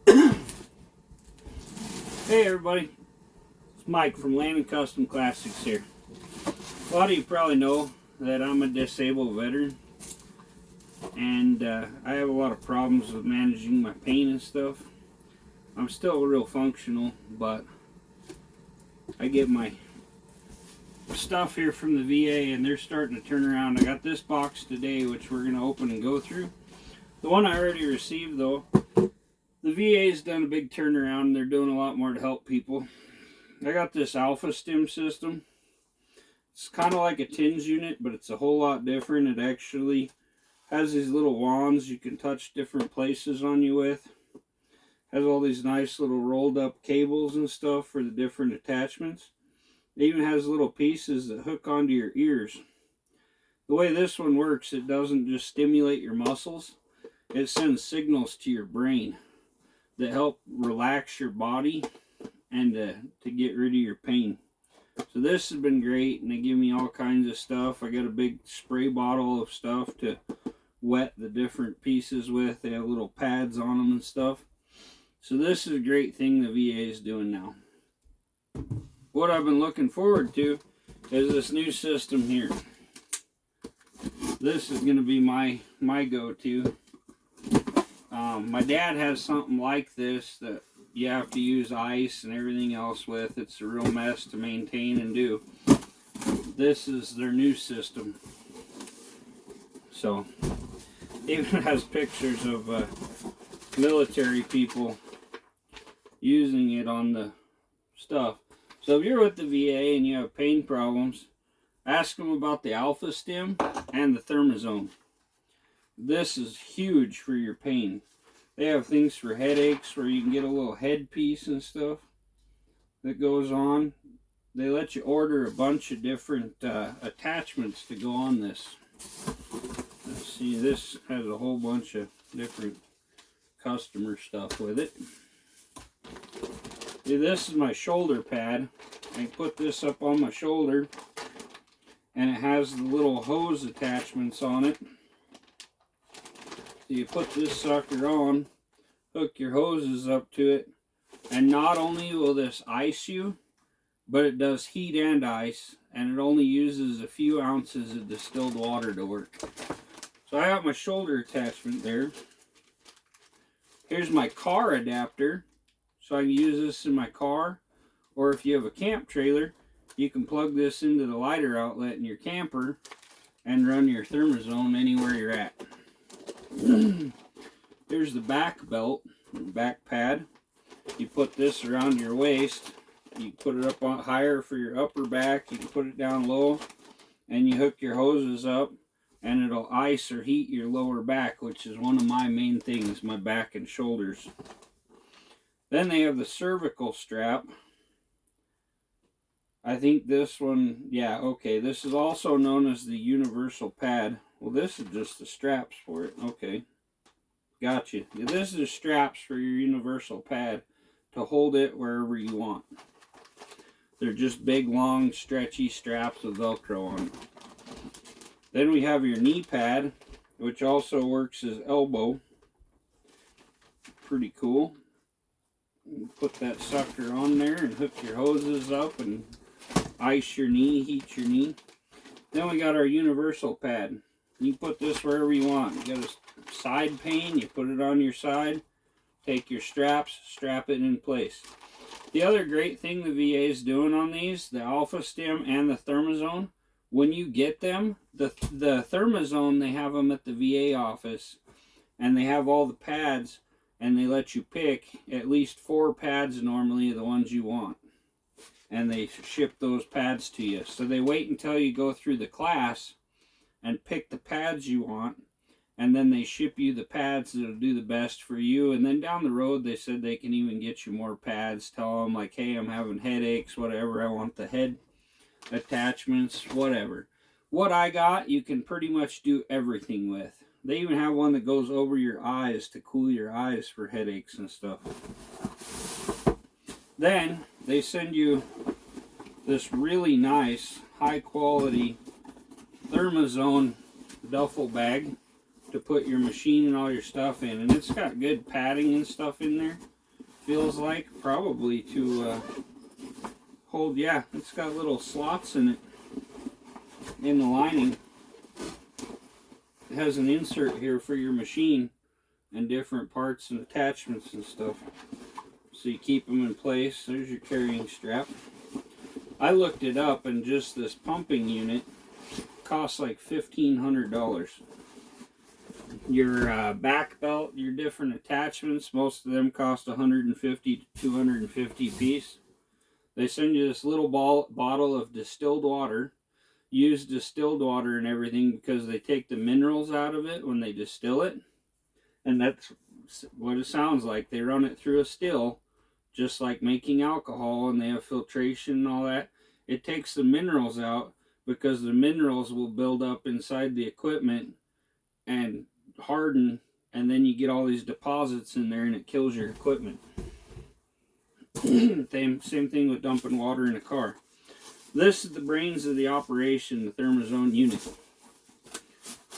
Hey everybody, it's Mike from Land and Custom Classics here. A lot of you probably know that I'm a disabled veteran, and I have a lot of problems with managing my pain and stuff. I'm still real functional, but I get my stuff here from the VA and they're starting to turn around. I got this box today which we're going to open and go through. The one I already received though, the VA's done a big turnaround. They're doing a lot more to help people. I got this Alpha stim system. It's kind of like a TINS unit, but it's a whole lot different. It actually has these little wands you can touch different places on you with. Has all these nice little rolled up cables and stuff for the different attachments. It even has little pieces that hook onto your ears. The way this one works, it doesn't just stimulate your muscles. It sends signals to your brain that help relax your body and to get rid of your pain. So this has been great, and they give me all kinds of stuff. I got a big spray bottle of stuff to wet the different pieces with. They have little pads on them and stuff. So this is a great thing the VA is doing now. What I've been looking forward to is this new system here. This is going to be my go-to. My dad has something like this that you have to use ice and everything else with. It's a real mess to maintain and do. This is their new system. So, even has pictures of military people using it on the stuff. So if you're with the VA and you have pain problems, ask them about the Alpha stim and the Thermazone. This is huge for your pain. They have things for headaches where you can get a little headpiece and stuff that goes on. They let you order a bunch of different attachments to go on this. Let's see, this has a whole bunch of different customer stuff with it. See, this is my shoulder pad. I put this up on my shoulder and it has the little hose attachments on it. So you put this sucker on, hook your hoses up to it, and not only will this ice you, but it does heat and ice, and it only uses a few ounces of distilled water to work. So I got my shoulder attachment there. Here's my car adapter, so I can use this in my car, or if you have a camp trailer, you can plug this into the lighter outlet in your camper and run your Thermazone anywhere you're at. Here's the back belt, back pad. You put this around your waist. You put it up on higher for your upper back. You can put it down low, and you hook your hoses up, and it'll ice or heat your lower back, which is one of my main things, my back and shoulders. Then they have the cervical strap. I think this one, yeah, okay. This is also known as the universal pad. Well, this is just the straps for it. Okay. Gotcha. This is straps for your universal pad to hold it wherever you want. They're just big, long, stretchy straps with Velcro on it. Then we have your knee pad, which also works as elbow. Pretty cool. You put that sucker on there and hook your hoses up and ice your knee, heat your knee. Then we got our universal pad. You put this wherever you want. You got a side pain, you put it on your side, take your straps, strap it in place. The other great thing the VA is doing on these, the Alpha stim and the Thermazone, when you get them, the Thermazone, they have them at the VA office, and they have all the pads, and they let you pick at least 4 pads normally, the ones you want. And they ship those pads to you. So they wait until you go through the class and pick the pads you want, and then they ship you the pads that'll do the best for you. And then down the road, they said they can even get you more pads. Tell them like, hey, I'm having headaches, whatever, I want the head attachments, whatever. What I got, you can pretty much do everything with. They even have one that goes over your eyes to cool your eyes for headaches and stuff. Then they send you this really nice, high quality Thermazone duffel bag to put your machine and all your stuff in. And it's got good padding and stuff in there. feels like, probably to hold, yeah, it's got little slots in it, in the lining. It has an insert here for your machine and different parts and attachments and stuff. So you keep them in place. There's your carrying strap. I looked it up, and just this pumping unit costs like $1,500. Your back belt, your different attachments, most of them cost $150 to $250 a piece. They send you this little bottle of distilled water. Use distilled water and everything because they take the minerals out of it when they distill it. And that's what it sounds like. They run it through a still, just like making alcohol, and they have filtration and all that. It takes the minerals out because the minerals will build up inside the equipment and harden, and then you get all these deposits in there and it kills your equipment. Same thing with dumping water in a car. This is the brains of the operation, the Thermazone unit.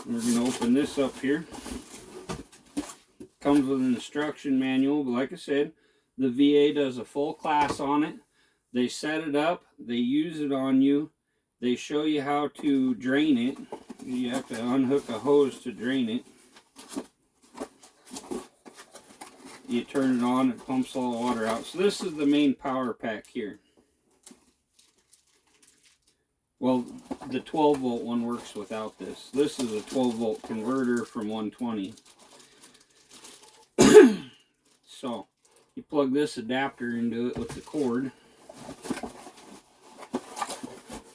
We're going to open this up here. Comes with an instruction manual, but like I said, the VA does a full class on it. They set it up, they use it on you, they show you how to drain it. You have to unhook a hose to drain it. You turn it on, it pumps all the water out. So this is the main power pack here. Well, the 12 volt one works without this. This is a 12 volt converter from 120. So you plug this adapter into it with the cord.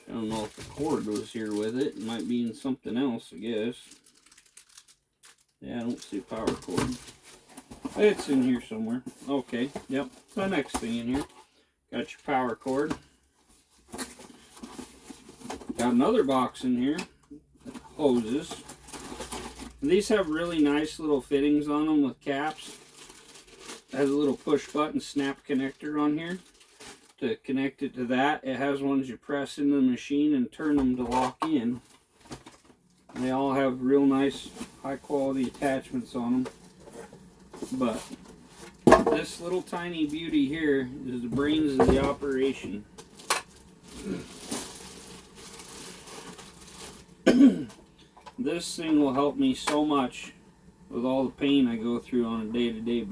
I don't know if the cord was here with it. It might be in something else, I guess. Yeah, I don't see a power cord. It's in here somewhere. Okay, yep. The next thing in here. Got your power cord. Got another box in here. Hoses. And these have really nice little fittings on them with caps. It has a little push button snap connector on here to connect it to that. It has ones you press into the machine and turn them to lock in. They all have real nice high quality attachments on them. But this little tiny beauty here is the brains of the operation. This thing will help me so much with all the pain I go through on a day-to-day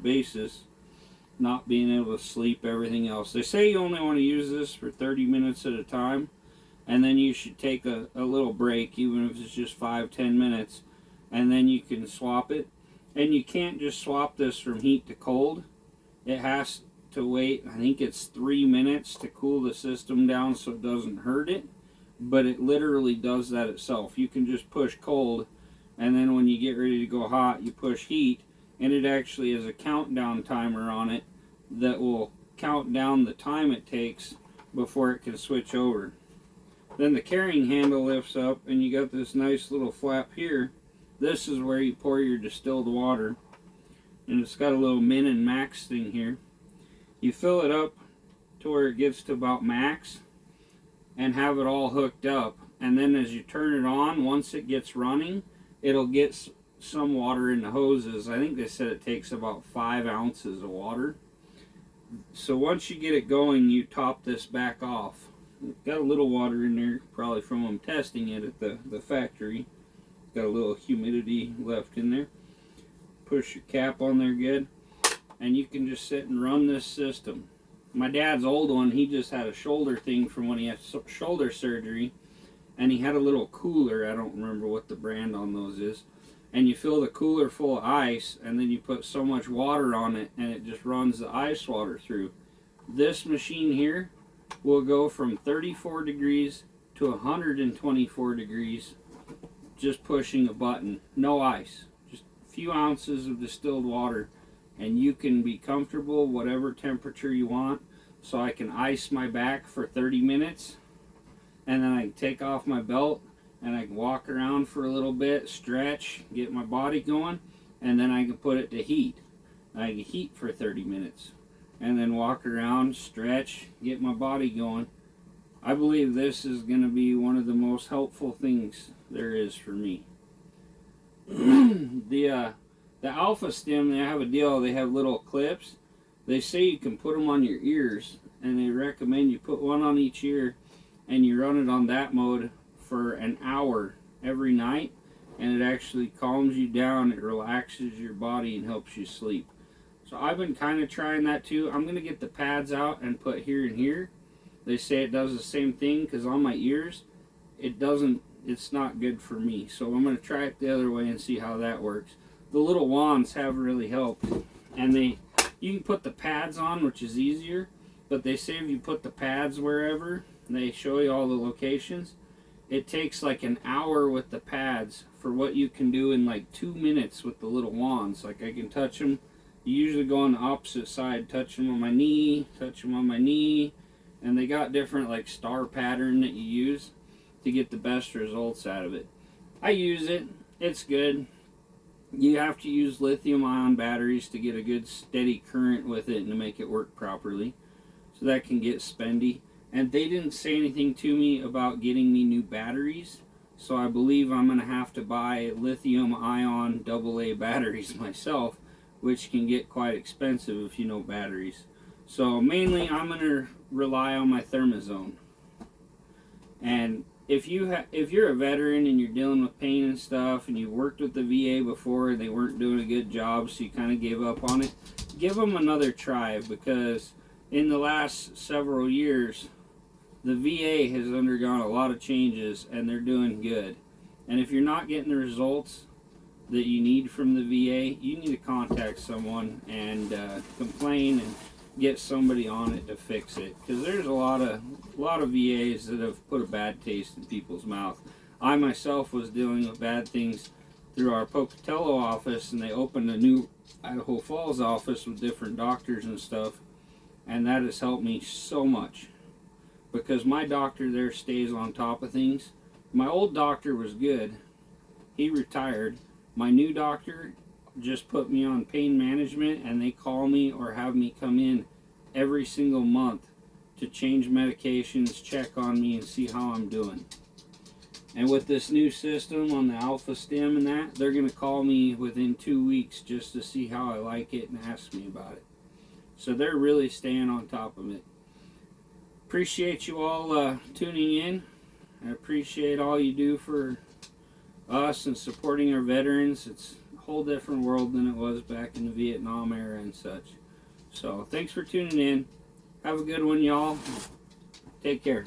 basis, not being able to sleep, everything else. They say you only want to use this for 30 minutes at a time, and then you should take a little break, even if it's just 5-10 minutes, and then you can swap it. And you can't just swap this from heat to cold. It has to wait, I think it's 3 minutes to cool the system down so it doesn't hurt it. But it literally does that itself. You can just push cold, and then when you get ready to go hot, you push heat, and it actually has a countdown timer on it that will count down the time it takes before it can switch over. Then the carrying handle lifts up, and you got this nice little flap here. This is where you pour your distilled water, and it's got a little min and max thing here. You fill it up to where it gets to about max and have it all hooked up, and then as you turn it on, once it gets running, it'll get some water in the hoses. I think they said it takes about 5 ounces of water. So once you get it going, you top this back off. Got a little water in there, probably from them testing it at the factory. Got a little humidity left in there. Push your cap on there good, and you can just sit and run this system. My dad's old one, he just had a shoulder thing from when he had shoulder surgery, and he had a little cooler. I don't remember what the brand on those is. And you fill the cooler full of ice, and then you put so much water on it, and it just runs the ice water through. This machine here will go from 34 degrees to 124 degrees just pushing a button. No ice, just a few ounces of distilled water, and you can be comfortable whatever temperature you want. So I can ice my back for 30 minutes, and then I can take off my belt and I can walk around for a little bit, stretch, get my body going, and then I can put it to heat. I can heat for 30 minutes and then walk around, stretch, get my body going. I believe this is going to be one of the most helpful things there is for me. That The Alpha stim, they have a deal. They have little clips. They say you can put them on your ears, and they recommend you put one on each ear, and you run it on that mode for an hour every night, and it actually calms you down. It relaxes your body and helps you sleep. So I've been kind of trying that too. I'm going to get the pads out and put here and here. They say it does the same thing, because on my ears, it doesn't, it's not good for me. So I'm going to try it the other way and see how that works. The little wands have really helped. And you can put the pads on, which is easier, but they say if you put the pads wherever, they show you all the locations, it takes like an hour with the pads for what you can do in like 2 minutes with the little wands. Like I can touch them. You usually go on the opposite side, touch them on my knee, touch them on my knee, and they got different like star pattern that you use to get the best results out of it. I use it. It's good. You have to use lithium-ion batteries to get a good steady current with it and to make it work properly. So that can get spendy. And they didn't say anything to me about getting me new batteries. So I believe I'm going to have to buy lithium-ion AA batteries myself, which can get quite expensive if you know batteries. So mainly I'm going to rely on my Thermazone. And if you're a veteran and you're dealing with pain and stuff, and you worked with the VA before and they weren't doing a good job, so you kind of gave up on it, give them another try, because in the last several years, the VA has undergone a lot of changes and they're doing good. And if you're not getting the results that you need from the VA, you need to contact someone and complain and get somebody on it to fix it, because there's a lot of VAs that have put a bad taste in people's mouth. I myself was dealing with bad things through our Pocatello office, and they opened a new Idaho Falls office with different doctors and stuff, and that has helped me so much, because my doctor there stays on top of things. My old doctor was good. He retired. My new doctor just put me on pain management, and they call me or have me come in every single month to change medications, check on me, and see how I'm doing. And with this new system on the Alpha stim and that, they're going to call me within 2 weeks just to see how I like it and ask me about it. So they're really staying on top of it. Appreciate you all tuning in. I appreciate all you do for us and supporting our veterans. It's whole different world than it was back in the Vietnam era and such. So thanks for tuning in. Have a good one, y'all. Take care.